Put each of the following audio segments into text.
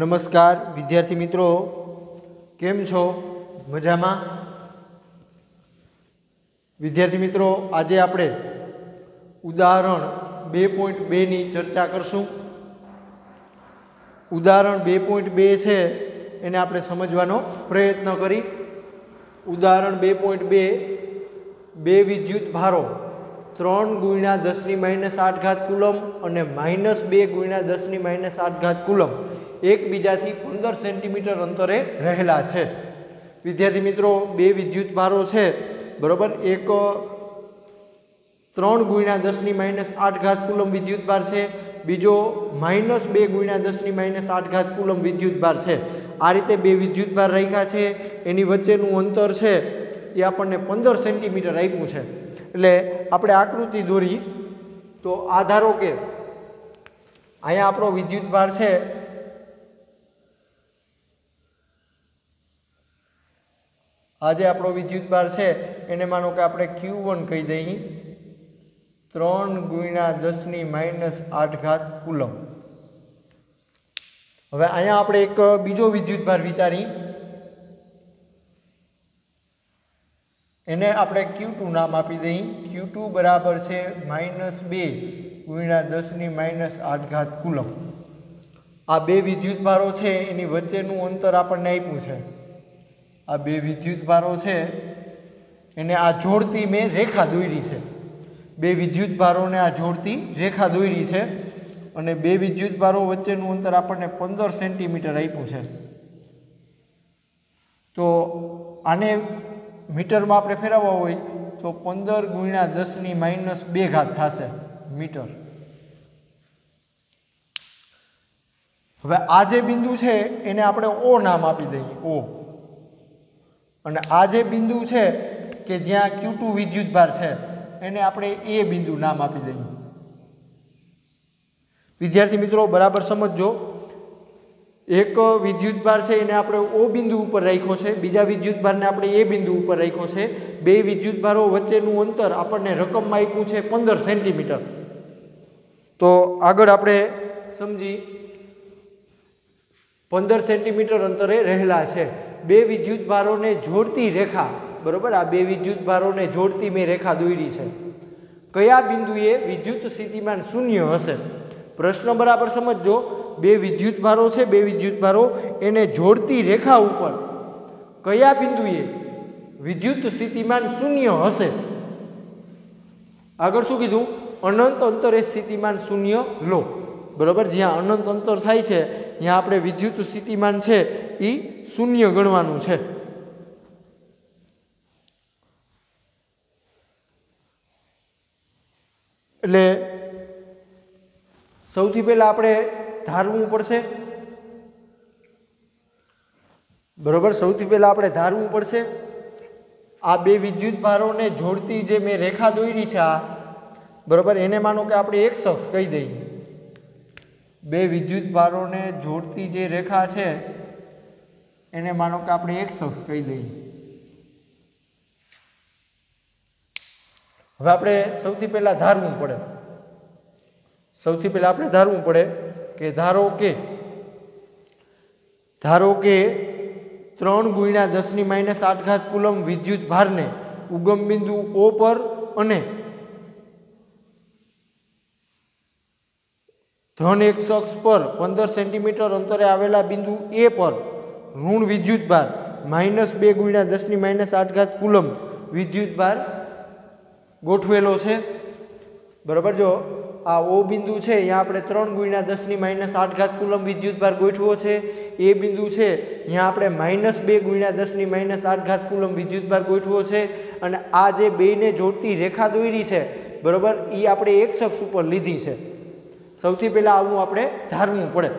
નમસ્કાર વિદ્યાર્થી મિત્રો, કેમ છો? મજામાં? વિદ્યાર્થી મિત્રો, આજે આપણે ઉદાહરણ 2.2 ની ચર્ચા કરશું. ઉદાહરણ 2.2 છે એને આપણે સમજવાનો પ્રયત્ન કરી. ઉદાહરણ 2.2 બે વિદ્યુત ભારો 3 × 10⁻8 કુલમ અને -2 × 10⁻8 કુલમ એકબીજાથી 15 સેન્ટીમીટર અંતરે રહેલા છે. વિદ્યાર્થી મિત્રો, બે વિદ્યુત ભારો છે, બરોબર. એક 3 × 10⁻8 કુલમ વિદ્યુત ભાર છે, બીજો -2 × 10⁻8 કુલમ વિદ્યુત ભાર છે. આ રીતે બે વિદ્યુત ભાર રાખ્યા છે, એની વચ્ચેનું અંતર છે એ આપણને 15 સેન્ટીમીટર આપ્યું છે. એટલે આપણે આકૃતિ દોરી તો આ ધારો કે અહીંયા આપણો વિદ્યુત ભાર છે, આજે આપણો વિદ્યુત ભાર છે એને માનો કે આપણે Q1 કહી દઈએ, 3 × 10⁻8 કુલમ. હવે અહીંયા આપણે એક બીજો વિદ્યુત ભાર વિચારી, એને આપણે Q2 નામ આપી દઈએ. Q2 બરાબર છે -2 × 10⁻8 કુલમ. આ બે વિદ્યુત ભારો છે એની વચ્ચેનું અંતર આપણને આપ્યું છે. આ બે વિદ્યુત ભારો છે એને આ જોડતી મેં રેખા દોરી છે. બે વિદ્યુત ભારોને આ જોડતી રેખા દોરી છે અને બે વિદ્યુત ભારો વચ્ચેનું અંતર આપણને 15 સેન્ટીમીટર આપ્યું છે. તો આને મીટરમાં આપણે ફેરવવા હોય તો 15 × 10⁻2 થશે મીટર. હવે આ જે બિંદુ છે એને આપણે O નામ આપી દઈએ, O. અને આ જે બિંદુ છે કે જ્યાં Q2 વિદ્યુત ભાર છે એને આપણે A બિંદુ નામ આપી દઈએ. વિદ્યાર્થી મિત્રો, બરાબર સમજજો. એક વિદ્યુત ભાર છે એને આપણે O બિંદુ ઉપર રાખ્યો છે, બીજા વિદ્યુત ભારને આપણે A બિંદુ ઉપર રાખ્યો છે. બે વિદ્યુત ભારો વચ્ચેનું અંતર આપણને રકમમાં આપ્યું છે 15 સેન્ટીમીટર. તો આગળ આપણે સમજી, 15 સેન્ટીમીટર અંતરે રહેલા છે. બે વિદ્યુત ભારોને જોડતી રેખા, બરોબર, આ બે વિદ્યુત ભારોને જોડતી મેં રેખા દોરી છે. કયા બિંદુએ વિદ્યુત સ્થિતિમાન શૂન્ય હશે? પ્રશ્ન બરાબર સમજજો. બે વિદ્યુત ભારો છે, બે વિદ્યુત ભારો એને જોડતી રેખા ઉપર કયા બિંદુએ વિદ્યુત સ્થિતિમાન શૂન્ય હશે? આગળ શું કીધું? અનંત અંતરે સ્થિતિમાન શૂન્ય લો, બરોબર. જ્યાં અનંત અંતર થાય છે ત્યાં આપણે વિદ્યુત સ્થિતિમાન છે એ શૂન્ય ગણવાનું છે. એટલે સૌથી પહેલા આપણે ધારવું પડશે, બરોબર. સૌથી પહેલા આપણે ધારવું પડશે આ બે વિદ્યુત ભારોને જોડતી જે મેં રેખા દોરી છે આ, બરોબર, એને માનો કે આપણે એક અક્ષ કહી દઈએ. બે વિદ્યુત ભારોને જોડતી જે રેખા છે એને માનો કે આપણે એક અક્ષ કહી દઈએ. હવે આપણે સૌથી પહેલા ધારવું પડે. સૌથી પહેલા આપણે ધારવું પડે કે ધારો કે 3 × 10⁻8 કુલમ વિદ્યુત ભારને ઉગમ બિંદુ O પર અને ધન એક્સ અક્ષ પર 15 સેન્ટીમીટર અંતરે આવેલા બિંદુ A પર ઋણ વિદ્યુત ભાર -2 × 10⁻8 કુલમ વિદ્યુત ભાર ગોઠવેલો છે, બરોબર. જો આ O બિંદુ છે અહીંયા આપણે 3 × 10⁻8 કુલમ વિદ્યુત ભાર ગોઠવો છે. એ બિંદુ છે અહીંયા આપણે -2 × 10⁻8 કુલમ વિદ્યુત ભાર ગોઠવો છે. અને આ જે બેને જોડતી રેખા દોરી છે, બરોબર, એ આપણે એક અક્ષ ઉપર લીધી છે. સૌથી પહેલા આવું આપણે ધારવું પડે.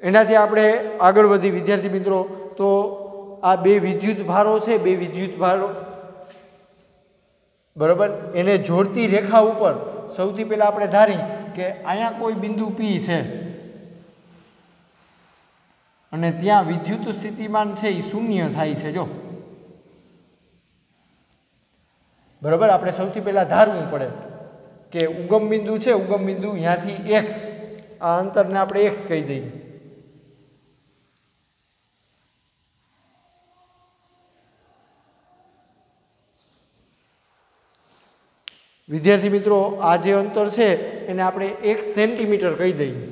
એનાથી આપણે આગળ વધી વિદ્યાર્થી મિત્રો. તો આ બે વિદ્યુત ભારો છે, બે વિદ્યુત ભારો, બરોબર, એને જોડતી રેખા ઉપર સૌથી પહેલા આપણે ધારી કે અહીંયા કોઈ બિંદુ P છે અને ત્યાં વિદ્યુત સ્થિતિમાન છે એ શૂન્ય થાય છે. જો, બરોબર, આપણે સૌથી પહેલા ધારવું પડે કે ઉગમ બિંદુ છે, ઉગમ બિંદુ અહીંયાથી x આ અંતરને આપણે x કહી દઈએ. વિદ્યાર્થી મિત્રો, આ જે અંતર છે એને આપણે 1 સેન્ટીમીટર કહી દઈએ.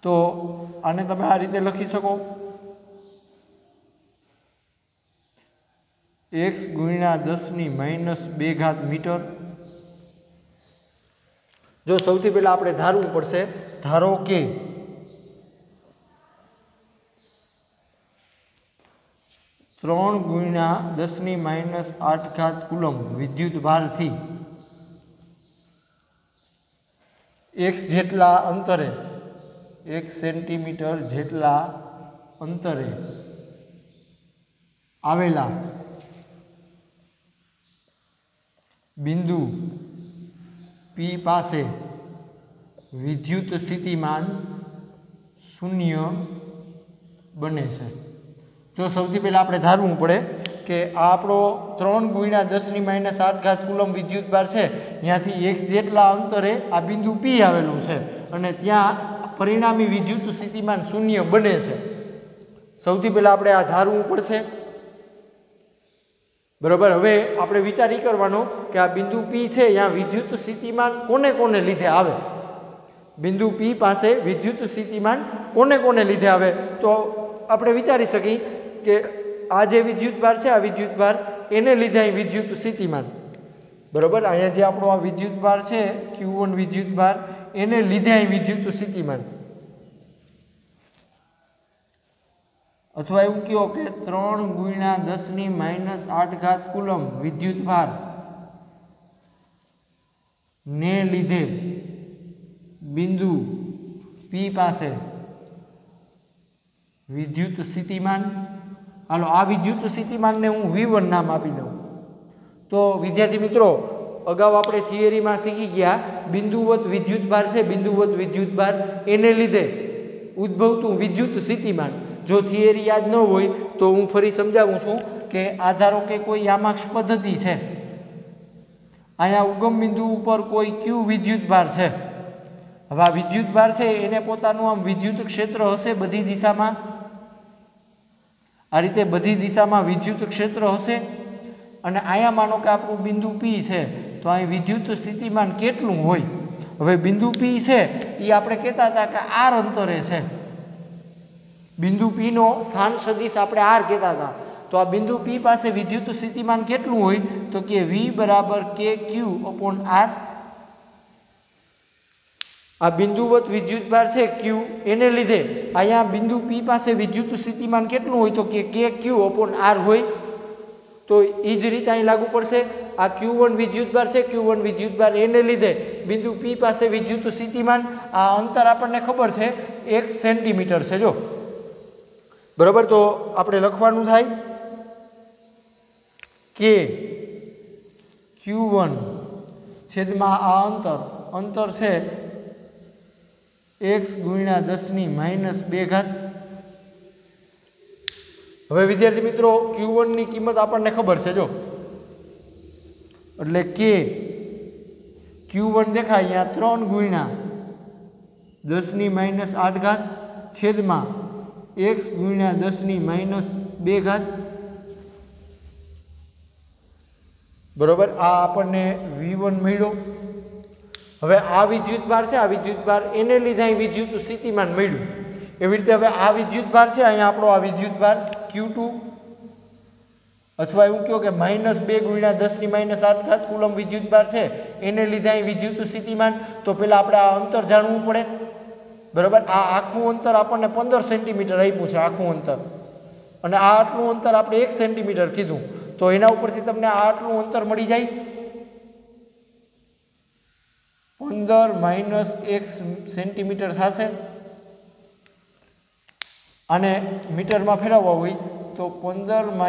તો આને તમે આ રીતે લખી શકો, x ગુણ્યા 10⁻² મીટર. જો સૌથી પહેલા આપણે ધારવું પડશે, ધારો કે ત્રણ ગુણ્યા 10⁻8 કુલમ વિદ્યુત ભારથી x જેટલા અંતરે 1 સેન્ટીમીટર જેટલા અંતરે આવેલા બિંદુ P પાસે વિદ્યુત સ્થિતિમાન 0 બને છે. જો સૌથી પહેલાં આપણે ધારવું પડે કે આ આપણો 3 ગુણ્યા 10⁻8 કુલમ વિદ્યુતભાર છે, ત્યાંથી x જેટલા અંતરે આ બિંદુ P આવેલું છે અને ત્યાં પરિણામી વિદ્યુત સ્થિતિમાન 0 બને છે. સૌથી પહેલાં આપણે આ ધારવું પડશે. બરાબર. હવે આપણે વિચાર એ કરવાનો કે આ બિંદુ P છે, ત્યાં વિદ્યુત સ્થિતિમાન કોને કોને લીધે આવે. બિંદુ P પાસે વિદ્યુત સ્થિતિમાન કોને કોને લીધે આવે, તો આપણે વિચારી શકીએ કે આ જે વિદ્યુતભાર છે, આ વિદ્યુતભાર એને લીધે અહીં વિદ્યુત સ્થિતિમાન. બરાબર. અહીંયા જે આપણો આ વિદ્યુતભાર છે Q1 વિદ્યુતભાર, એને લીધે અહીં વિદ્યુત સ્થિતિમાન. અથવા એવું કહો કે 3 ગુણ્યા 10⁻8 કુલમ વિદ્યુતભાર ને લીધે બિંદુ P પાસે વિદ્યુત સ્થિતિમાન. હાલો, આ વિદ્યુત સ્થિતિમાનને હું V1 નામ આપી દઉં. તો વિદ્યાર્થી મિત્રો, અગાઉ આપણે થિયરીમાં શીખી ગયા બિંદુવત વિદ્યુતભાર છે, બિંદુવત વિદ્યુતભાર એને લીધે ઉદ્ભવતું વિદ્યુત સ્થિતિમાન. જો થિયરી યાદ ન હોય તો હું ફરી સમજાવું છું કે આ ધારો કે કોઈ યામાક્ષ પદ્ધતિ છે, અહીંયા ઉગમ બિંદુ ઉપર કોઈ Q વિદ્યુતભાર છે. હવે આ વિદ્યુતભાર છે એને પોતાનું આમ વિદ્યુત ક્ષેત્ર હશે બધી દિશામાં. આ રીતે બધી દિશામાં વિદ્યુત ક્ષેત્ર હશે અને અહીંયા માનો કે આપણું બિંદુ P છે, તો અહીં વિદ્યુત સ્થિતિમાન કેટલું હોય. હવે બિંદુ P છે એ આપણે કહેતા હતા કે r અંતરે છે. બિંદુ P નો સ્થાન સદિશ આપણે r કહેતા હતા. તો આ બિંદુ P પાસે વિદ્યુત સ્થિતિમાન કેટલું હોય, તો કે V = kq/r. આ બિંદુવત વિદ્યુતભાર છે Q, એને લીધે અહીંયા બિંદુ P પાસે વિદ્યુત સ્થિતિમાન કેટલું હોય, તો કે kq/r હોય. તો એ જ રીતે અહીં લાગુ પડશે. આ Q1 વિદ્યુતભાર છે, Q1 વિદ્યુતભાર એને લીધે બિંદુ P પાસે વિદ્યુત સ્થિતિમાન, આ અંતર આપણને ખબર છે 1 સેન્ટીમીટર છે. જો બરાબર. તો આપણે લખવાનું થાય કે Q1 છેદમાં આ અંતર છે x ગુણ્યા 10⁻². હવે વિદ્યાર્થી મિત્રો, Q1 ની કિંમત આપણને ખબર છે. જો એટલે કે Q1 દેખાય અહીંયા 3 ગુણ્યા 10⁻8 છેદમાં x ગુણ્યા 10⁻². બરોબર. આ આપણને V1 મળ્યો. હવે આ વિદ્યુતભાર છે, આ વિદ્યુતભાર એને લીધે અહીં વિદ્યુત સ્થિતિમાન મળ્યું. એવી રીતે હવે આ વિદ્યુતભાર છે, અહીંયા આપણો આ વિદ્યુતભાર Q2, અથવા એવું કહો કે -2 ગુણ્યા 10⁻8 કુલમ વિદ્યુતભાર છે, એને લીધે અહીં વિદ્યુત સ્થિતિમાન. તો પહેલાં આપણે આ અંતર જાણવું પડે. બરાબર. આ આખું અંતર આપણને 15 સેન્ટીમીટર આપ્યું છે, આખું અંતર. અને આ આટલું અંતર આપણે 1 સેન્ટીમીટર કીધું. તો એના ઉપરથી તમને આ આટલું અંતર મળી જાય. 15 - 1 સેન્ટીમીટર થશે. અને મીટરમાં ફેરવવા હોય તો 15 -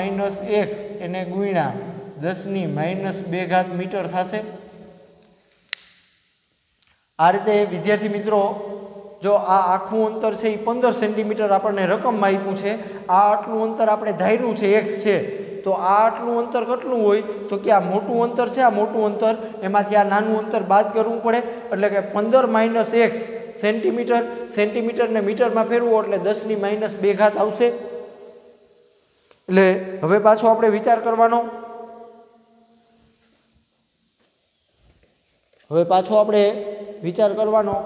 1 એને ગુણ્યા 10⁻² મીટર થશે. આ રીતે વિદ્યાર્થી મિત્રો, જો આ આખું અંતર છે એ 15 સેન્ટીમીટર આપણને રકમમાં આપ્યું છે, આ આટલું અંતર આપણે ધાર્યું છે x છે, તો તો આ આટલું અંતર કેટલું હોય તો કે આ મોટું અંતર છે, આ મોટું અંતર એમાંથી આ નાનું અંતર બાદ કરવું પડે એટલે કે 15 - x સેન્ટીમીટર, સેન્ટીમીટરને મીટરમાં ફેરવો એટલે 10 - 2 ઘાત આવશે। એટલે હવે પાછો આપણે વિચાર કરવાનો,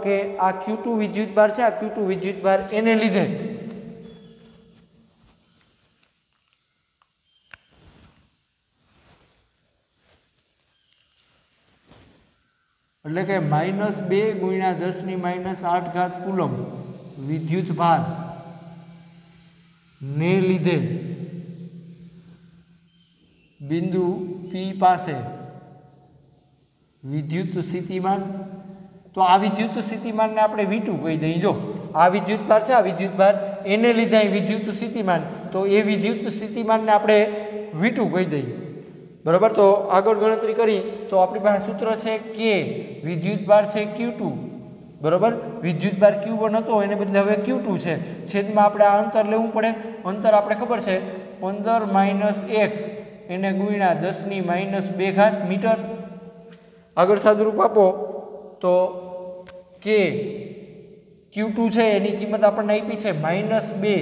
કે આ Q2 વિદ્યુતભાર છે, આ Q2 વિદ્યુતભાર એને લીધે એટલે કે -2 × 10 - 8 કુલમ વિદ્યુતભાર ને લીધે બિંદુ P પાસે વિદ્યુત સ્થિતિમાન, તો આ વિદ્યુત સ્થિતિમાનને આપણે V2 કહી દઈએ। જો આ વિદ્યુતભાર છે, આ વિદ્યુતભાર એને લીધે વિદ્યુત સ્થિતિમાન, તો એ વિદ્યુત સ્થિતિમાનને આપણે V2 કહી દઈએ, બરાબર। તો આગળ ગણતરી કરી તો આપણી પાસે સૂત્ર છે કે વિદ્યુતભાર છે Q2, બરાબર। વિદ્યુતભાર Q1 હતો એને બદલે હવે Q2 છે, છેદમાં આપણે આ અંતર લેવું પડે। અંતર આપણે ખબર છે 15 - x એને ગુણ્યા 10 - 2 ઘાત મીટર। આગળ સાદુરૂપ આપો તો કે Q2 છે એની કિંમત આપણને આપી છે -2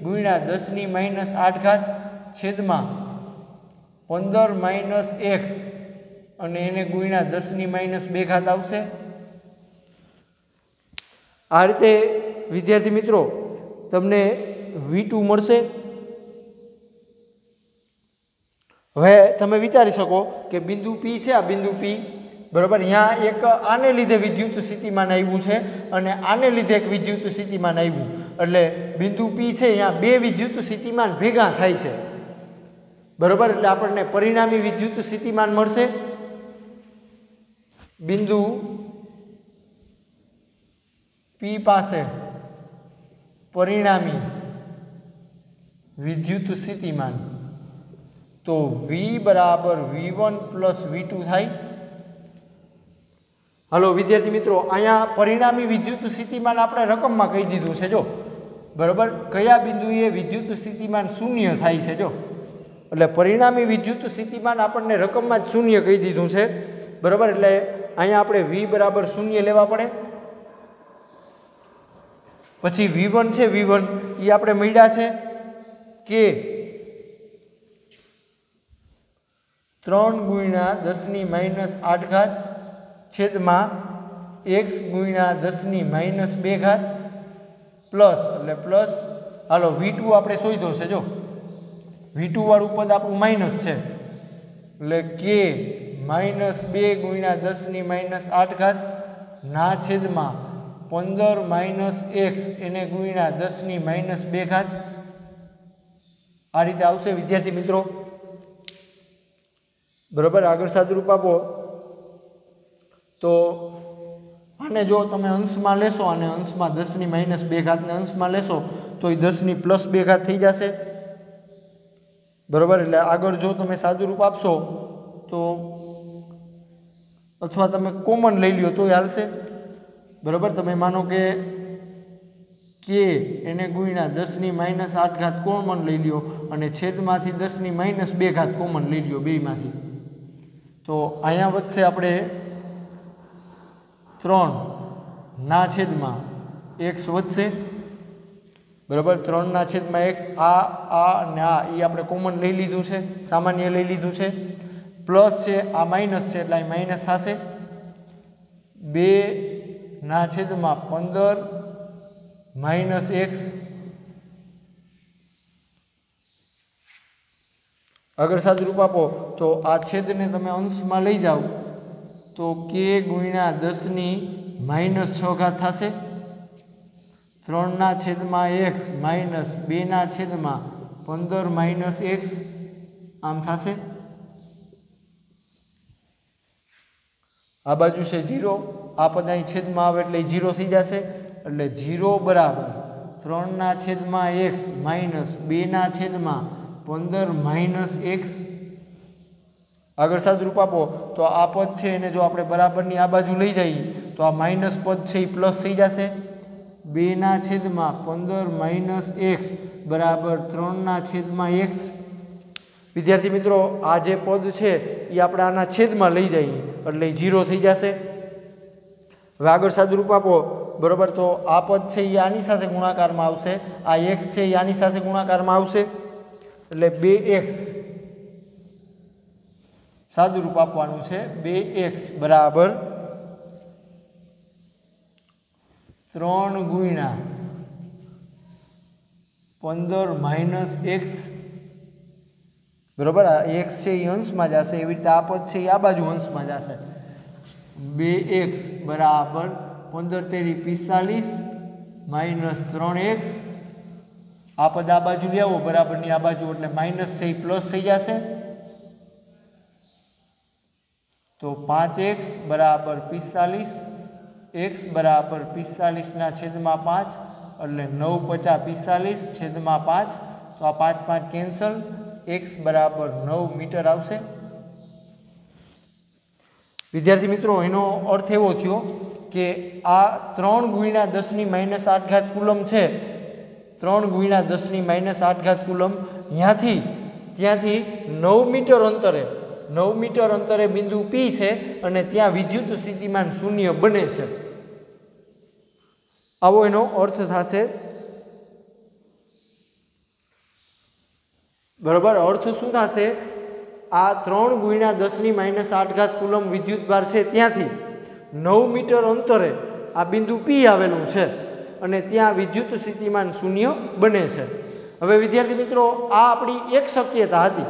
× 10 - 8 ઘાત છેદમાં 15 - x અને એને ગુણ્યા 10 - 2 ઘાત આવશે। આ રીતે વિદ્યાર્થી મિત્રો તમને V2 મળશે। હવે તમે વિચારી શકો કે બિંદુ P છે, આ બિંદુ P, બરાબર, અહીંયા એક આને લીધે વિદ્યુત સ્થિતિમાન આવ્યું છે અને આને લીધે એક વિદ્યુત સ્થિતિમાન આવ્યું, એટલે બિંદુ P છે અહીંયા બે વિદ્યુત સ્થિતિમાન ભેગા થાય છે, બરાબર। એટલે આપણને પરિણામી વિદ્યુત સ્થિતિમાન મળશે। બિંદુ P પાસે પરિણામી વિદ્યુત સ્થિતિમાન, તો V બરાબર V1 + V2 થાય। હાલો વિદ્યાર્થી મિત્રો, અહીંયા પરિણામી વિદ્યુત સ્થિતિમાન આપણે રકમમાં કહી દીધું છે, જો બરાબર, કયા બિંદુએ વિદ્યુત સ્થિતિમાન શૂન્ય થાય છે, જો એટલે પરિણામી વિદ્યુત સ્થિતિમાન આપણને રકમમાં જ શૂન્ય કહી દીધું છે, બરાબર। એટલે અહીંયા આપણે V બરાબર 0 લેવા પડે। પછી V1 છે, V1 એ આપણે મળ્યા છે કે 3 × 10 - 8 ઘાત છેદમાં x × 10 - 2 ઘાત પ્લસ, એટલે પ્લસ, હાલો V2 આપણે શોધ્યો છે, જો V2 વાળું પદ આપણું માઇનસ છે, એટલે કે -2 × 10 - 8 ઘાત ના છેદમાં 15 - x એને ગુણ્યા 10 - 2 ઘાત। આ રીતે આવશે વિદ્યાર્થી મિત્રો, બરાબર। આગળ સાદુરૂપ આપો તો આને જો તમે અંશમાં લેશો અને અંશમાં 10 - 2 ઘાતને અંશમાં લેશો તો એ 10 + 2 ઘાત થઈ જશે, બરાબર। એટલે આગળ જો તમે સાદુરૂપ આપશો તો અથવા તમે કોમન લઈ લ્યો તો હાલશે, બરાબર। તમે માનો કે એને ગુણ્યા 10 - 8 ઘાત કોમન લઈ લ્યો અને છેદમાંથી 10 - 2 ઘાત કોમન લઈ લ્યો બેમાંથી, તો અહીંયા વધશે આપણે 3 ના છેદમાં x વધશે, બરાબર। 3 ના છેદમાં x, આ ને આ એ આપણે કોમન લઈ લીધું છે, સામાન્ય લઈ લીધું છે, પ્લસ છે, આ માઇનસ છે એટલે આ માઇનસ થશે। 2 ના છેદમાં 15 - x। આગળ સાદુરૂપ આપો તો આ છેદને તમે અંશમાં લઈ જાઓ તો k × 10 - 6 ઘાત થશે। 3 ના છેદમાં x માઇનસ 2 ના છેદમાં 15 - x આમ થશે। આ બાજુ છે 0, આ પદ અહીં છેદમાં આવે એટલે 0 થઈ જશે, એટલે 0 બરાબર 3 ના છેદમાં x માઇનસ 2 ના છેદમાં 15 - x। આગળ સાદુરૂપ આપો તો આ પદ છે એને જો આપણે બરાબરની આ બાજુ લઈ જઈએ તો આ માઇનસ પદ છે એ પ્લસ થઈ જશે। 2 ના છેદમાં 15 - x બરાબર 3 ના છેદમાં x। વિદ્યાર્થી મિત્રો આ જે પદ છે એ આપણે આના છેદમાં લઈ જઈએ એટલે 0 થઈ જશે। હવે આગળ સાદુરૂપ આપો બરોબર, તો આ પદ છે એ આની સાથે ગુણાકારમાં આવશે, આ x છે એ આની સાથે ગુણાકારમાં આવશે એટલે 2x સાદુરૂપ આપવાનું છે 2x બરાબર 3 ગુણ્યા 15 માઇનસ x બરોબર। આ x છે એ અંશમાં જશે, એવી રીતે આ પદ છે એ આ બાજુ અંશમાં જશે। 2x બરાબર 15 તેરી 45 માઇનસ 3x, આ પદ આ બાજુ લઈ આવો બરાબરની આ બાજુ એટલે માઇનસ છે એ પ્લસ થઈ જશે, તો 5x બરાબર 45, x બરાબર 45 છેદમાં 5 એટલે 9 × 50 = 45 છેદમાં 5, તો આ 5 5 કેન્સલ, x બરાબર 9 મીટર આવશે। વિદ્યાર્થી મિત્રો એનો અર્થ એવો થયો કે આ 3 ગુણ્યા 10⁻8 કુલમ છે, 3 ગુણ્યા 10⁻8 કુલમ ત્યાંથી 9 મીટર અંતરે બિંદુ P છે અને ત્યાં વિદ્યુત સ્થિતિમાન શૂન્ય બને છે, આવો એનો અર્થ થશે બરોબર। અર્થ શું થશે, આ 3 ગુણ્યા 10⁻8 કુલમ વિદ્યુતભાર છે ત્યાંથી 9 મીટર અંતરે આ બિંદુ P આવેલું છે અને ત્યાં વિદ્યુત સ્થિતિમાન શૂન્ય બને છે। હવે વિદ્યાર્થી મિત્રો આ આપણી એક શક્યતા હતી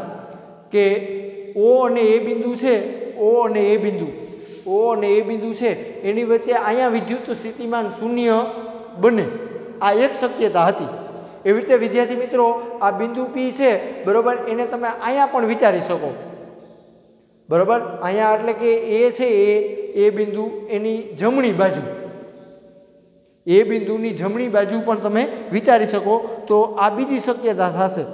કે O અને A બિંદુ છે, O અને A બિંદુ છે એની વચ્ચે અહીંયા વિદ્યુત સ્થિતિમાન શૂન્ય બને, આ એક શક્યતા હતી। એવી રીતે વિદ્યાર્થી મિત્રો આ બિંદુ P છે બરોબર, એને તમે અહીંયા પણ વિચારી શકો બરોબર। અહીંયા એટલે કે A છે એ બિંદુ એની જમણી બાજુ, એ બિંદુની જમણી બાજુ પણ તમે વિચારી શકો, તો આ બીજી શક્યતા થશે।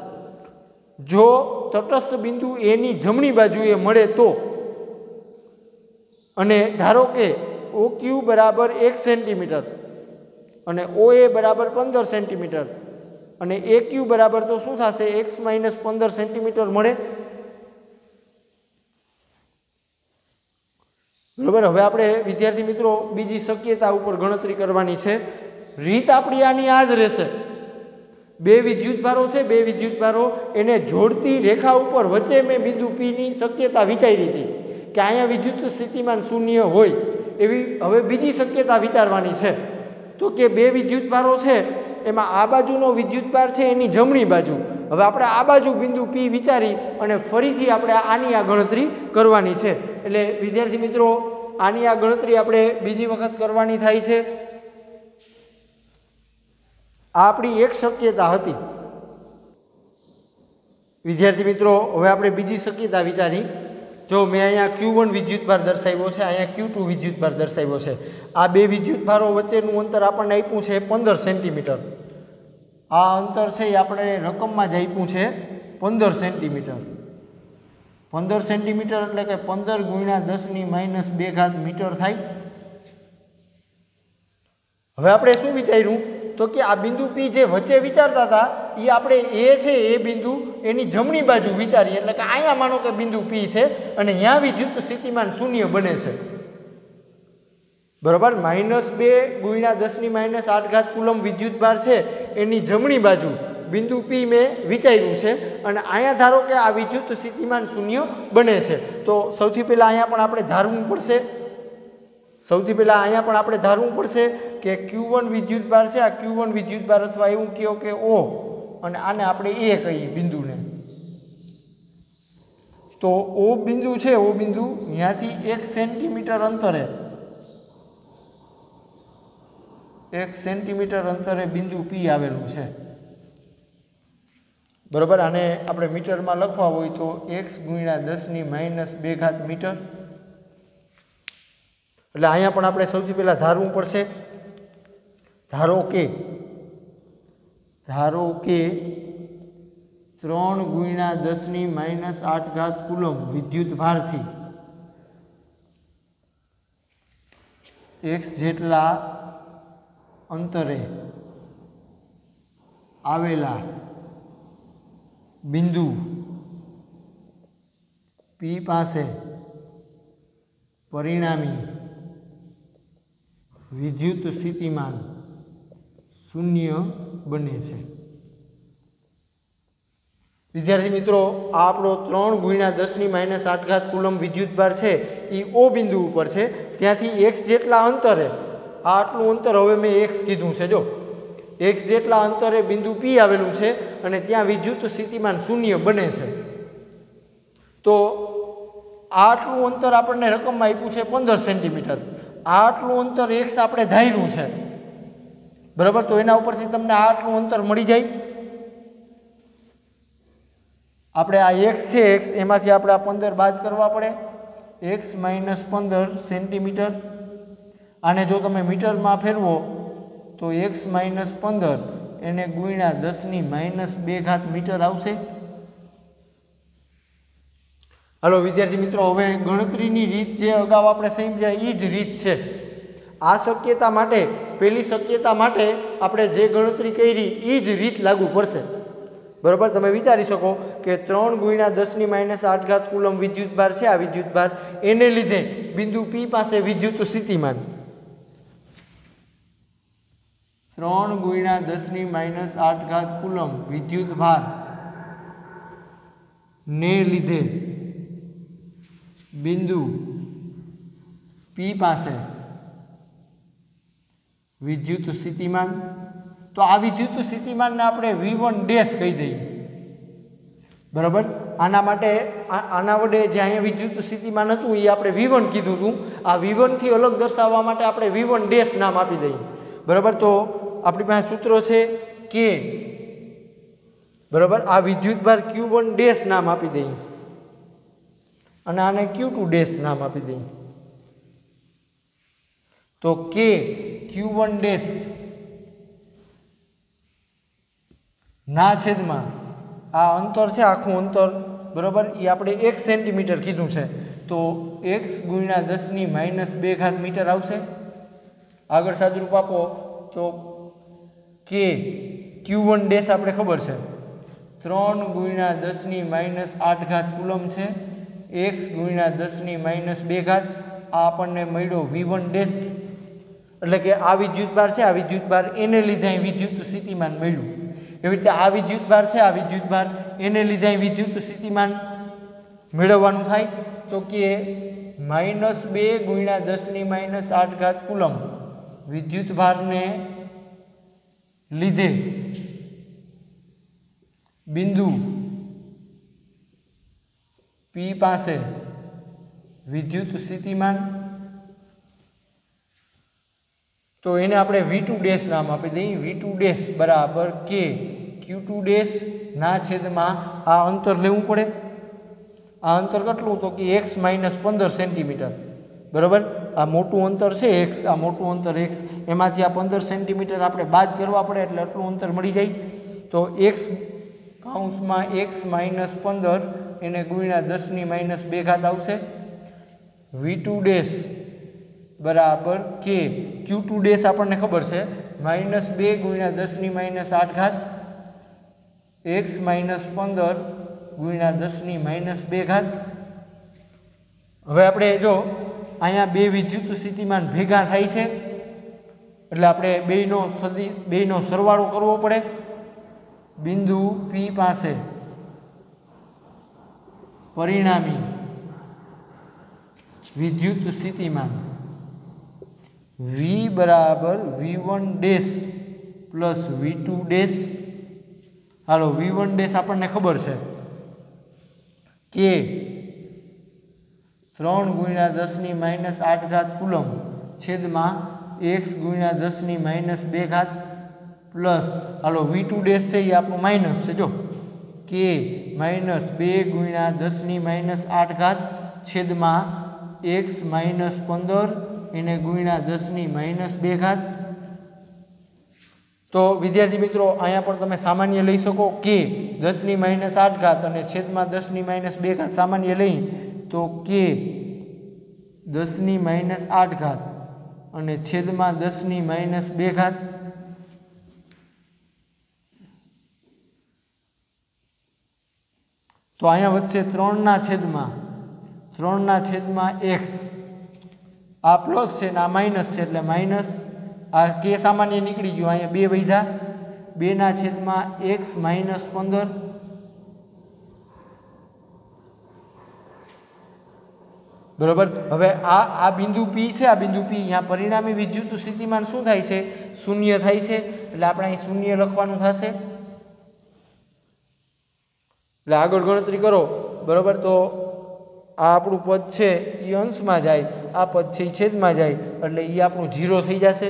જો તટસ્થ બિંદુ A ની જમણી બાજુએ મળે તો, અને ધારો કે OQ બરાબર 1 સેન્ટીમીટર અને OA બરાબર 15 સેન્ટીમીટર અને AQ બરાબર તો શું થશે x - 15 સેન્ટીમીટર મળે બરોબર। હવે આપણે વિદ્યાર્થી મિત્રો બીજી શક્યતા ઉપર ગણતરી કરવાની છે। રીત આપણી આની આ જ રહેશે, બે વિદ્યુતભારો છે, બે વિદ્યુતભારો એને જોડતી રેખા ઉપર વચ્ચે મેં બિંદુ P ની શક્યતા વિચારી હતી કે અહીંયા વિદ્યુત સ્થિતિમાન શૂન્ય હોય, એવી હવે બીજી શક્યતા વિચારવાની છે। તો કે બે વિદ્યુતભારો છે એમાં આ બાજુનો વિદ્યુતભાર છે એની જમણી બાજુ, હવે આપણે આ બાજુ બિંદુ P વિચારી અને ફરીથી આપણે આની આ ગણતરી કરવાની છે। એટલે વિદ્યાર્થી મિત્રો આની આ ગણતરી આપણે બીજી વખત કરવાની થાય છે। આ આપણી એક શક્યતા હતી વિદ્યાર્થી મિત્રો। હવે આપણે બીજી શક્યતા વિચારી, જો મેં અહીંયા Q1 વિદ્યુતભાર દર્શાવ્યો છે, અહીંયા Q2 વિદ્યુતભાર દર્શાવ્યો છે, આ બે વિદ્યુતભારો વચ્ચેનું અંતર આપણને આપ્યું છે 15 સેન્ટીમીટર, આ અંતર છે એ આપણે રકમમાં જ આપ્યું છે 15 સેન્ટીમીટર। 15 સેન્ટીમીટર એટલે કે 15 ગુણ્યા 10⁻2 મીટર થાય। હવે આપણે શું વિચાર્યું તો કે આ બિંદુ P જે વચ્ચે વિચારતા હતા એ આપણે એ છે એ બિંદુ એની જમણી બાજુ વિચારીએ, એટલે કે અહીંયા માનો કે બિંદુ P છે અને અહીંયા વિદ્યુત સ્થિતિમાન શૂન્ય બને છે બરોબર। -2 ગુણ્યા 10⁻8 કુલમ વિદ્યુતભાર છે એની જમણી બાજુ બિંદુ P મેં વિચાર્યું છે અને અહીંયા ધારો કે આ વિદ્યુત સ્થિતિમાન શૂન્ય બને છે, તો સૌથી પહેલાં અહીંયા પણ આપણે ધારવું પડશે, કે Q1 વિદ્યુતભાર છે, આ Q1 વિદ્યુતભાર અથવા એવું કહો કે O અને આને આપણે A કહીએ બિંદુને, તો O બિંદુ છે, O બિંદુ ત્યાંથી 1 સેન્ટીમીટર અંતરે બિંદુ P આવેલું છે બરોબર। આને આપણે મીટરમાં લખવા હોય તો x ગુણ્યા 10⁻2 મીટર, એટલે અહીંયા પણ આપણે સૌથી પહેલાં ધારવું પડશે, ધારો કે 3 ગુણ્યા 10⁻8 કુલમ વિદ્યુતભારથી x જેટલા અંતરે આવેલા બિંદુ પી પાસે પરિણામી વિદ્યુત સ્થિતિમાન શૂન્ય બને છે। વિદ્યાર્થી મિત્રો, આ આપણો 3 × 10⁻8 કુલમ વિદ્યુતભાર છે એ ઓ બિંદુ ઉપર છે, ત્યાંથી x જેટલા અંતરે, આ આટલું અંતર હવે મેં x કીધું છે, જો x જેટલા અંતરે બિંદુ P આવેલું છે અને ત્યાં વિદ્યુત સ્થિતિમાન શૂન્ય બને છે। તો આટલું અંતર આપણને રકમમાં આપ્યું છે 15 સેન્ટીમીટર, આટલું અંતર x આપણે ધાર્યું છે, બરાબર। તો એના ઉપરથી તમને આટલું અંતર મળી જાય। આપણે આ x છે, x એમાંથી આપણે આ 15 બાદ કરવા પડે, x - 15 સેન્ટીમીટર। આને જો તમે મીટરમાં ફેરવો તો x - 15 એને ગુણ્યા 10⁻2 મીટર આવશે। હાલો વિદ્યાર્થી મિત્રો, હવે ગણતરીની રીત જે અગાઉ આપણે સમજ્યા એ જ રીત છે। આ શક્યતા માટે, પહેલી શક્યતા માટે આપણે જે ગણતરી કરી એ જ રીત લાગુ પડશે, બરાબર। તમે વિચારી શકો કે 3 × 10⁻8 કુલમ વિદ્યુતભાર છે, આ વિદ્યુતભાર એને લીધે બિંદુ P પાસે વિદ્યુત સ્થિતિમાન 3 × 10⁻8 કુલમ વિદ્યુતભાર ને લીધે બિંદુ P પાસે વિદ્યુત સ્થિતિમાન, તો આ વિદ્યુત સ્થિતિમાનને આપણે V1 ડેશ કહી દઈએ, બરાબર। આના માટે આના વડે જે અહીંયા વિદ્યુત સ્થિતિમાન હતું એ આપણે V1 કીધું હતું, આ V1 થી અલગ દર્શાવવા માટે આપણે V1 ડેશ નામ આપી દઈએ, બરાબર। તો આપણી પાસે સૂત્ર છે K, બરાબર। આ વિદ્યુતભાર Q1 ડેશ નામ આપી દઈએ અને આને Q2 ડેશ નામ આપી દઈએ। તો K Q1 ડેશ ના છેદમાં આ અંતર છે, આખું અંતર, બરાબર, એ આપણે 1 સેન્ટીમીટર કીધું છે, તો x × 10⁻2 મીટર આવશે। આગળ સાદુરૂપ આપો તો K Q1 ડેશ આપણે ખબર છે 3 × 10⁻8 કુલમ છે, x × 10⁻2 આ આપણને મળ્યો V1 ડેશ, એટલે કે આ વિદ્યુતભાર છે, આ વિદ્યુતભાર એને લીધે અહીં વિદ્યુત સ્થિતિમાન મળ્યું। એવી રીતે આ વિદ્યુતભાર છે, આ વિદ્યુતભાર એને લીધે અહીં વિદ્યુત સ્થિતિમાન મેળવવાનું થાય, તો કે -2 × 10⁻8 કુલમ વિદ્યુતભારને લીધે બિંદુ P પાસે વિદ્યુત સ્થિતિમાન, તો એને આપણે V2 ડેશ નામ આપી દઈએ। V2 ડેશ બરાબર K Q2 ડેશ ના છેદમાં આ અંતર લેવું પડે, આ અંતર કેટલું, તો કે x - 15 સેન્ટીમીટર, બરાબર। આ મોટું અંતર છે x, આ મોટું અંતર x, એમાંથી આ 15 સેન્ટીમીટર આપણે બાદ કરવા પડે એટલે આટલું અંતર મળી જાય। તો x કૌંસમાં x - 15 એને ગુણ્યા 10⁻2 આવશે। V2 ડેશ બરાબર K Q2 ડેશ આપણને ખબર છે -2 × 10⁻8 x - 15 × 10⁻2। હવે આપણે જો અહીંયા બે વિદ્યુત સ્થિતિમાન ભેગા થાય છે એટલે આપણે બેયનો સરવાળો કરવો પડે। બિંદુ P પાસે પરિણામી વિદ્યુત સ્થિતિમાન V બરાબર V1 dash plus V2 dash. હાલો V1 ડેશ આપણને ખબર છે કે 3 × 10⁻8 કુલમ છેદમાં x × 10⁻2 પ્લસ હાલો V2 ડેશ છે એ આપણું માઇનસ છે, જો કે -2 × 10⁻8 છેદમાં x - 15 એને ગુણ્યા 10⁻2। તો વિદ્યાર્થી મિત્રો અહીંયા પણ તમે સામાન્ય લઈ શકો કે 10⁻8 અને છેદમાં 10⁻2 સામાન્ય લઈ તો કે 10⁻8 અને છેદમાં 10⁻2। તો અહીંયા વધશે 3 ના છેદમાં 3/x આ પ્લસ છે ને આ માઇનસ છે એટલે માઇનસ આ કે સામાન્ય નીકળી ગયો અહીંયા 2 વધ્યા 2/x - 15 બરોબર। હવે આ બિંદુ P છે આ બિંદુ P અહીંયા પરિણામી વિદ્યુત સ્થિતિમાન શું થાય છે શૂન્ય થાય છે એટલે આપણે અહીં શૂન્ય લખવાનું થશે એટલે આગળ ગણતરી કરો બરોબર। તો આ આપણું પદ છે એ અંશમાં જાય આ પદ છે એ છેદમાં જાય એટલે એ આપણું 0 થઈ જશે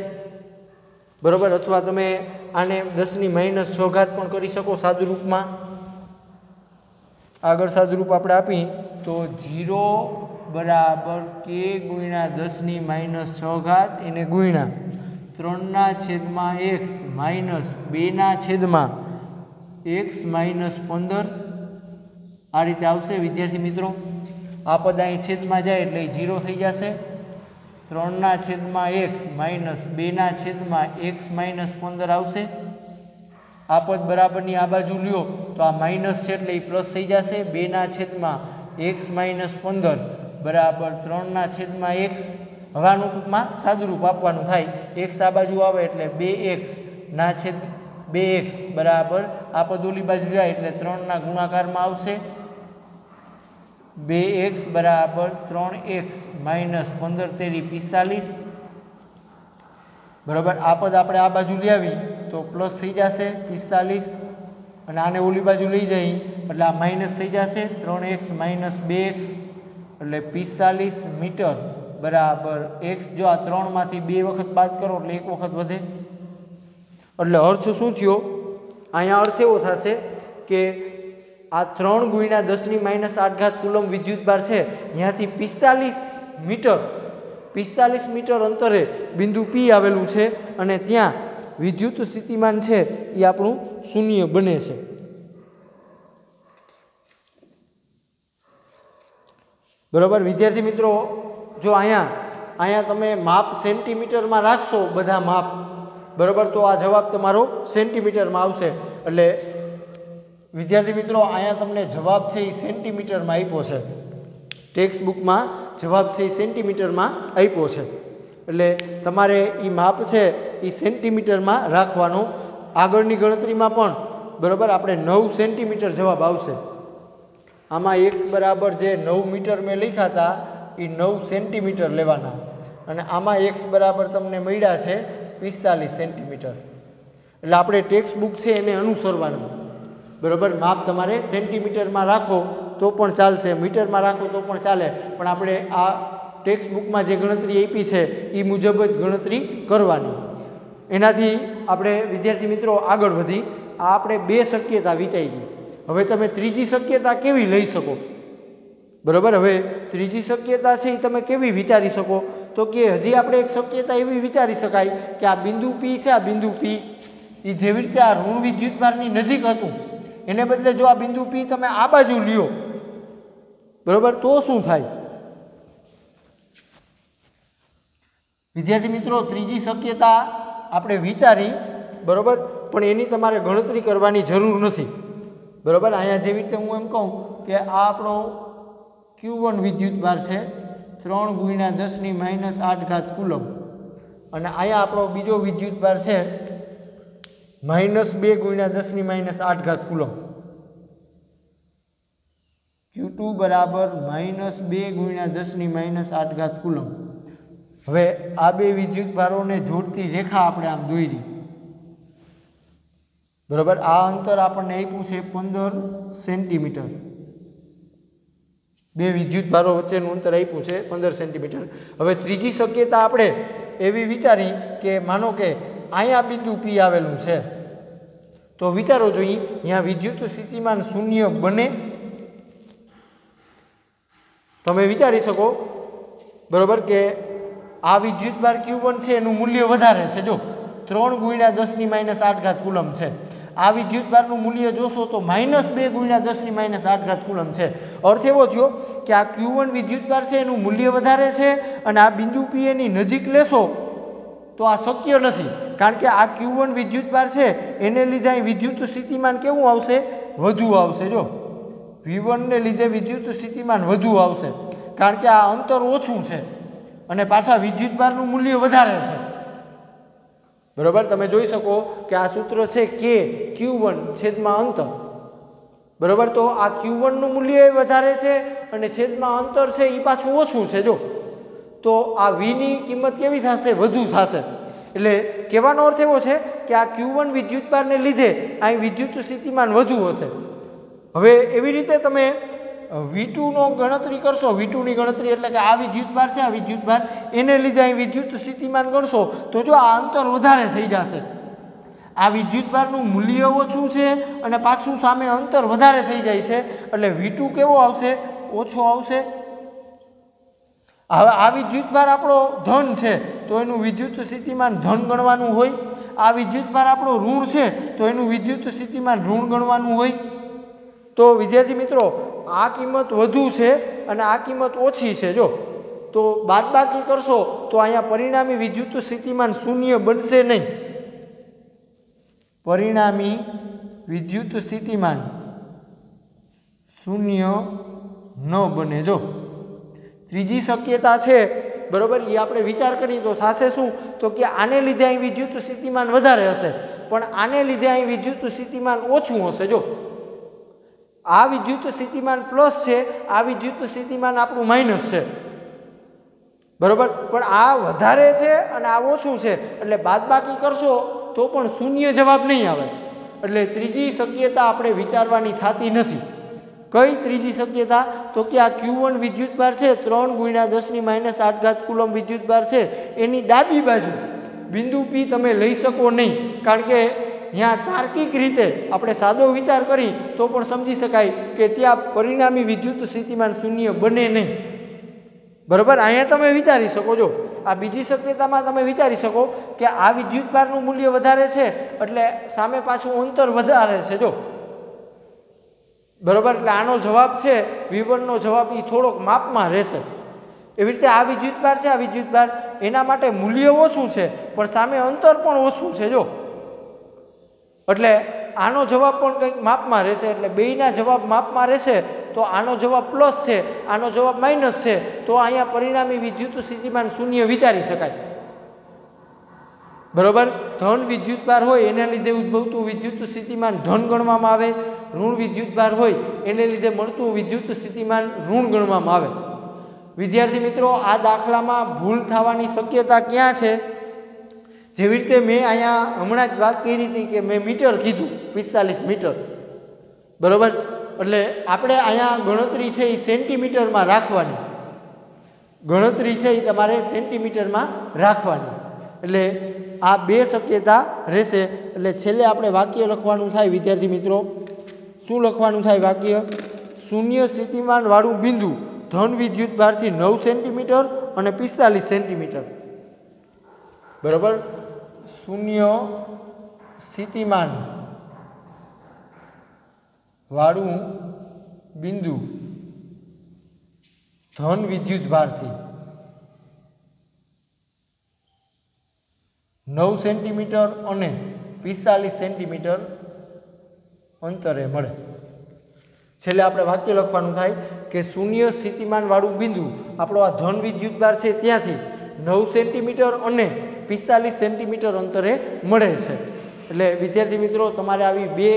બરોબર। અથવા તમે આને 10 - 6 ઘાત પણ કરી શકો સાદુરૂપમાં આગળ સાદુરૂપ આપણે આપી તો 0 બરાબર k ગુણ્યા 10 - 6 ઘાત એને ગુણ્યા 3/x માઇનસ 2/x - 15 આ રીતે આવશે વિદ્યાર્થી મિત્રો। આ પદ અહીં છેદમાં જાય એટલે 0 થઈ જશે 3/x માઇનસ 2/x - 15 આવશે। આ પદ બરાબરની આ બાજુ લ્યો તો આ માઇનસ છે એટલે એ પ્લસ થઈ જશે 2/x - 15 બરાબર 3/x। હવે આનું ટૂંકમાં સાદુરૂપ આપવાનું થાય x આ બાજુ આવે એટલે 2x બરાબર આ પદ ઓલી બાજુ જાય એટલે 3 ના ગુણાકારમાં આવશે 2x બરાબર 3x માઇનસ 15 તેરી 45 બરાબર। આ પદ આપણે આ બાજુ લઈ આવી તો પ્લસ થઈ જશે 45 અને આને ઓલી બાજુ લઈ જઈ એટલે આ માઇનસ થઈ જશે 3x માઇનસ 2x એટલે 45 મીટર બરાબર x। જો આ 3 માંથી 2 વખત બાદ કરો એટલે 1 વખત વધે એટલે અર્થ શું થયો અહીંયા અર્થ એવો થશે કે આ 3 ગુણ્યા 10 - 8 ઘાત કુલમ વિદ્યુતભાર છે ત્યાંથી 45 મીટર અંતરે બિંદુ P આવેલું છે અને ત્યાં વિદ્યુત સ્થિતિમાન છે એ આપણું શૂન્ય બને છે બરાબર। વિદ્યાર્થી મિત્રો જો અહીંયા તમે માપ સેન્ટીમીટરમાં રાખશો બધા માપ બરાબર તો આ જવાબ તમારો સેન્ટીમીટરમાં આવશે એટલે વિદ્યાર્થી મિત્રો અહીંયા તમને જવાબ છે એ સેન્ટીમીટરમાં આપ્યો છે ટેક્સ્ટ બુકમાં જવાબ છે એ સેન્ટીમીટરમાં આપ્યો છે એટલે તમારે એ માપ છે એ સેન્ટીમીટરમાં રાખવાનો આગળની ગણતરીમાં પણ બરાબર આપણે 9 સેન્ટીમીટર જવાબ આવશે આમાં x બરાબર જે 9 મીટર મેં લખ્યા હતા એ 9 સેન્ટીમીટર લેવાના અને આમાં x બરાબર તમને મળ્યા છે 45 સેન્ટીમીટર એટલે આપણે ટેક્સ્ટ બુક છે એને અનુસરવાનું બરાબર। માપ તમારે સેન્ટીમીટરમાં રાખો તો પણ ચાલશે મીટરમાં રાખો તો પણ ચાલે પણ આપણે આ ટેક્સ્ટ બુકમાં જે ગણતરી આપી છે એ મુજબ જ ગણતરી કરવાની એનાથી આપણે વિદ્યાર્થી મિત્રો આગળ વધી આ આપણે 2 શક્યતા વિચારી હવે તમે ત્રીજી શક્યતા કેવી લઈ શકો બરાબર। હવે ત્રીજી શક્યતા છે એ તમે કેવી વિચારી શકો તો કે હજી આપણે એક શક્યતા એવી વિચારી શકાય કે આ બિંદુ P છે આ બિંદુ P એ જેવી રીતે આ ઋણ વિદ્યુતભારની નજીક હતું એને બદલે જો આ બિંદુ P તમે આ બાજુ લ્યો બરાબર તો શું થાય વિદ્યાર્થી મિત્રો ત્રીજી શક્યતા આપણે વિચારી બરાબર પણ એની તમારે ગણતરી કરવાની જરૂર નથી બરાબર। અહીંયા જેવી રીતે હું એમ કહું કે આ આપણો Q1 વિદ્યુતભાર છે 3 ગુણ્યા 10 - 8 ઘાત કુલમ અને અહીંયા આપણો બીજો વિદ્યુતભાર છે -2 ગુણ્યા 10 - 8 ઘાત કુલમ Q2 બરાબર -2 ગુણ્યા 10 - 8 ઘાત કુલમ। હવે આ બે વિદ્યુતભારોને જોડતી રેખા આપણે આમ દોરી બરાબર આ અંતર આપણને આપ્યું છે 15 સેન્ટીમીટર બે વિદ્યુતભારો વચ્ચેનું અંતર આપ્યું છે 15 સેન્ટીમીટર। હવે ત્રીજી શક્યતા આપણે એવી વિચારી કે માનો કે અહીંયા બિંદુ P આવેલું છે તો વિચારો જોઈએ અહીંયા વિદ્યુત સ્થિતિમાન શૂન્ય બને તમે વિચારી શકો બરાબર કે આ વિદ્યુતભાર Q1 છે એનું મૂલ્ય વધારે છે જો 3 ગુણ્યા 10 - 8 ઘાત કુલમ છે આ વિદ્યુતભારનું મૂલ્ય જોશો તો -2 ગુણ્યા 10 - 8 ઘાત કુલમ છે અર્થ એવો થયો કે આ Q1 વિદ્યુતભાર છે એનું મૂલ્ય વધારે છે અને આ બિંદુ P એની નજીક લેશો તો આ શક્ય નથી કારણ કે આ Q1 વિદ્યુતભાર છે એને લીધે અહીં વિદ્યુત સ્થિતિમાન કેવું આવશે વધુ આવશે જો V1 ને લીધે વિદ્યુત સ્થિતિમાન વધુ આવશે કારણ કે આ અંતર ઓછું છે અને પાછા વિદ્યુતભારનું મૂલ્ય વધારે છે. બરાબર, તમે જોઈ શકો કે આ સૂત્ર છે કે Q1 છેદમાં અંતર. બરાબર, તો આ Q1 નું મૂલ્ય વધારે છે અને છેદમાં અંતર છે એ પાછું ઓછું છે. જો તો આ V ની કિંમત કેવી થશે? વધુ થશે. એટલે કહેવાનો અર્થ એવો છે કે આ Q1 વિદ્યુતભારને લીધે અહીં વિદ્યુત સ્થિતિમાન વધુ હશે. હવે એવી રીતે તમે V2 નો ગણતરી કરશો, V2 ની ગણતરી એટલે કે આ વિદ્યુતભાર છે, આ વિદ્યુતભાર એને લીધે અહીં વિદ્યુત સ્થિતિમાન ગણશો તો જો આ અંતર વધારે થઈ જશે. આ વિદ્યુતભારનું મૂલ્ય ઓછું છે અને પાછું સામે અંતર વધારે થઈ જાય છે એટલે V2 કેવો આવશે? ઓછો આવશે. હવે આ વિદ્યુતભાર આપણો ધન છે તો એનું વિદ્યુત સ્થિતિમાન ધન ગણવાનું હોય. આ વિદ્યુતભાર આપણો ઋણ છે તો એનું વિદ્યુત સ્થિતિમાન ઋણ ગણવાનું હોય. તો વિદ્યાર્થી મિત્રો, આ કિંમત વધુ છે અને આ કિંમત ઓછી છે. જો તો બાદબાકી કરશો તો અહીંયા પરિણામી વિદ્યુત સ્થિતિમાન શૂન્ય બનશે નહીં. પરિણામી વિદ્યુત સ્થિતિમાન શૂન્ય ન બને. જો ત્રીજી શક્યતા છે, બરાબર, એ આપણે વિચાર કરીએ તો થશે શું? તો કે આને લીધે અહીં વિદ્યુત સ્થિતિમાન વધારે હશે પણ આને લીધે અહીં વિદ્યુત સ્થિતિમાન ઓછું હશે. જો આ વિદ્યુત સ્થિતિમાન પ્લસ છે, આ વિદ્યુત સ્થિતિમાન આપણું માઇનસ છે. બરાબર, પણ આ વધારે છે અને આ ઓછું છે એટલે બાદબાકી કરશો તો પણ શૂન્ય જવાબ નહીં આવે. એટલે ત્રીજી શક્યતા આપણે વિચારવાની થતી નથી. કઈ ત્રીજી શક્યતા? તો કે આ Q1 વિદ્યુતભાર છે 3 × 10⁻8 કુલમ વિદ્યુતભાર છે એની ડાબી બાજુ બિંદુ P તમે લઈ શકો નહીં. કારણ કે ત્યાં તાર્કિક રીતે આપણે સાદો વિચાર કરી તો પણ સમજી શકાય કે ત્યાં પરિણામી વિદ્યુત સ્થિતિમાન શૂન્ય બને નહીં. બરાબર, અહીંયા તમે વિચારી શકો. જો આ બીજી શક્યતામાં તમે વિચારી શકો કે આ વિદ્યુતભારનું મૂલ્ય વધારે છે એટલે સામે પાછું અંતર વધારે છે. જો બરાબર, એટલે આનો જવાબ છે V1 નો જવાબ એ થોડોક માપમાં રહેશે. એવી રીતે આ વિદ્યુતભાર છે, આ વિદ્યુતભાર એના માટે મૂલ્ય ઓછું છે પણ સામે અંતર પણ ઓછું છે. જો એટલે આનો જવાબ પણ કંઈક માપમાં રહેશે. એટલે બેયના જવાબ માપમાં રહેશે તો આનો જવાબ પ્લસ છે, આનો જવાબ માઇનસ છે. તો અહીંયા પરિણામી વિદ્યુત સ્થિતિમાન શૂન્ય વિચારી શકાય. બરાબર, ધન વિદ્યુતભાર હોય એને લીધે ઉદ્ભવતું વિદ્યુત સ્થિતિમાન ધન ગણવામાં આવે. ઋણ વિદ્યુતભાર હોય એને લીધે મળતું વિદ્યુત સ્થિતિમાન ઋણ ગણવામાં આવે. વિદ્યાર્થી મિત્રો, આ દાખલામાં ભૂલ થવાની શક્યતા ક્યાં છે? જેવી રીતે મેં અહીંયા હમણાં જ વાત કરી હતી કે મેં મીટર કીધું 45 મીટર. બરાબર, એટલે આપણે અહીંયા ગણતરી છે એ સેન્ટીમીટરમાં રાખવાની. ગણતરી છે એ તમારે સેન્ટીમીટરમાં રાખવાની. એટલે આ બે શક્યતા રહેશે. એટલે છેલ્લે આપણે વાક્ય લખવાનું થાય. વિદ્યાર્થી મિત્રો, શું લખવાનું થાય વાક્ય? શૂન્ય સ્થિતિમાન વાળું બિંદુ ધન વિદ્યુતભારથી 9 સેન્ટીમીટર અને 45 સેન્ટીમીટર. બરાબર, શૂન્ય સ્થિતિમાન વાળું બિંદુ ધન વિદ્યુતભારથી 9 સેન્ટીમીટર અને 45 સેન્ટીમીટર અંતરે મળે. છેલ્લે આપણે વાક્ય લખવાનું થાય કે શૂન્ય સ્થિતિમાન વાળું બિંદુ આપણો આ ધન વિદ્યુતભાર છે ત્યાંથી 9 સેન્ટીમીટર અને 45 સેન્ટીમીટર અંતરે મળે છે. એટલે વિદ્યાર્થી મિત્રો, તમારે આવી બે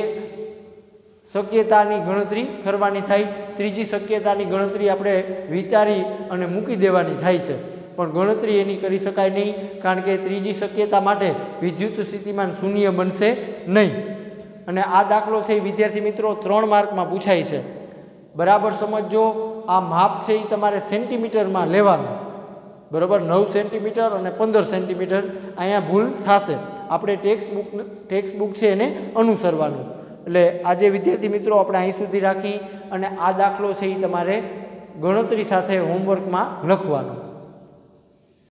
શક્યતાની ગણતરી કરવાની થાય. ત્રીજી શક્યતાની ગણતરી આપણે વિચારી અને મૂકી દેવાની થાય છે પણ ગણતરી એની કરી શકાય નહીં. કારણ કે ત્રીજી શક્યતા માટે વિદ્યુત સ્થિતિમાન શૂન્ય બનશે નહીં. અને આ દાખલો છે એ વિદ્યાર્થી મિત્રો 3 માર્કમાં પૂછાય છે. બરાબર સમજો. આ માપ છે એ તમારે સેન્ટીમીટરમાં લેવાનું. બરાબર, 9 સેન્ટીમીટર અને 15 સેન્ટીમીટર. અહીંયા ભૂલ થશે. આપણે ટેક્સ્ટ બુક છે એને અનુસરવાનું. એટલે આજે વિદ્યાર્થી મિત્રો આપણે અહીં સુધી રાખી અને આ દાખલો છે એ તમારે ગણતરી સાથે હોમવર્કમાં લખવાનો.